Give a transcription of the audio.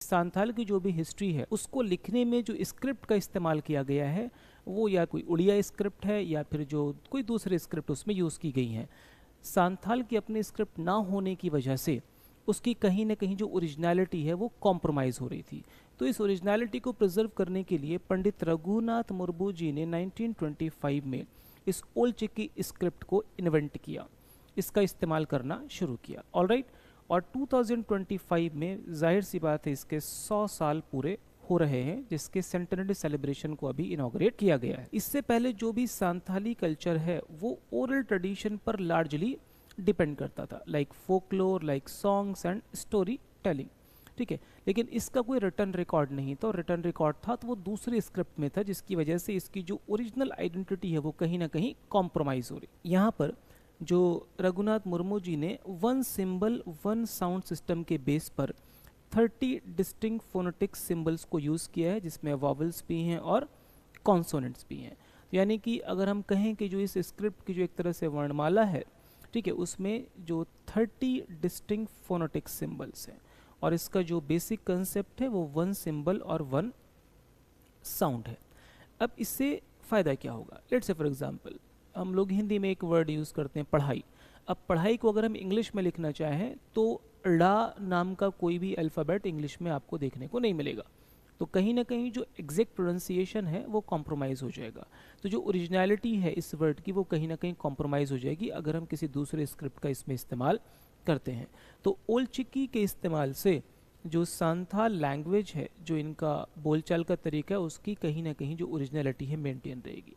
सांथाल की जो भी हिस्ट्री है उसको लिखने में जो स्क्रिप्ट का इस्तेमाल किया गया है वो या कोई उड़िया स्क्रिप्ट है या फिर जो कोई दूसरे स्क्रिप्ट उसमें यूज़ की गई हैं। सांथाल की अपनी स्क्रिप्ट ना होने की वजह से उसकी कहीं ना कहीं जो ओरिजिनलिटी है वो कॉम्प्रोमाइज़ हो रही थी। तो इस ओरिजिनलिटी को प्रिजर्व करने के लिए पंडित रघुनाथ मुर्मू जी ने 1925 में इस ओल्ड चिकी स्क्रिप्ट को इन्वेंट किया, इसका इस्तेमाल करना शुरू किया। ऑलराइट, और 2025 में जाहिर सी बात है इसके 100 साल पूरे हो रहे हैं, जिसके सेंटेनरी सेलिब्रेशन को अभी इनॉग्रेट किया गया है। इससे पहले जो भी सांथाली कल्चर है वो ओरल ट्रेडिशन पर लार्जली डिपेंड करता था, like folklore, like songs and story telling. ठीक है, लेकिन इसका कोई रिटर्न रिकॉर्ड नहीं था, और रिटर्न रिकॉर्ड था तो वो दूसरे स्क्रिप्ट में था, जिसकी वजह से इसकी जो ओरिजिनल आइडेंटिटी है वो कहीं ना कहीं कॉम्प्रोमाइज़ हो रही। यहाँ पर जो रघुनाथ मुर्मू जी ने one symbol one sound system के बेस पर 30 डिस्टिंक्ट फोनेटिक सिंबल्स को यूज़ किया है, जिसमें वॉवल्स भी हैं और कॉन्सोनेंट्स भी हैं। यानी कि अगर हम कहें कि जो इस स्क्रिप्ट की जो एक तरह से वर्णमाला है, ठीक है, उसमें जो 30 डिस्टिंक्ट फोनेटिक सिंबल्स हैं, और इसका जो बेसिक कंसेप्ट है वो वन सिंबल और वन साउंड है। अब इससे फ़ायदा क्या होगा? लेट्स से फॉर एग्जांपल हम लोग हिंदी में एक वर्ड यूज़ करते हैं पढ़ाई। अब पढ़ाई को अगर हम इंग्लिश में लिखना चाहें तो ड़ा नाम का कोई भी अल्फ़ाबेट इंग्लिश में आपको देखने को नहीं मिलेगा, तो कहीं ना कहीं जो एग्जैक्ट प्रोनाउंसिएशन है वो कॉम्प्रोमाइज़ हो जाएगा। तो जो ओरिजिनलिटी है इस वर्ड की वो कहीं ना कहीं कॉम्प्रोमाइज़ हो जाएगी अगर हम किसी दूसरे स्क्रिप्ट का इसमें इस्तेमाल करते हैं। तो ओल्ड चिकी के इस्तेमाल से जो सांथाल लैंग्वेज है, जो इनका बोलचाल का तरीका है, उसकी कहीं ना कहीं जो ओरिजिनलिटी है मेंटेन रहेगी।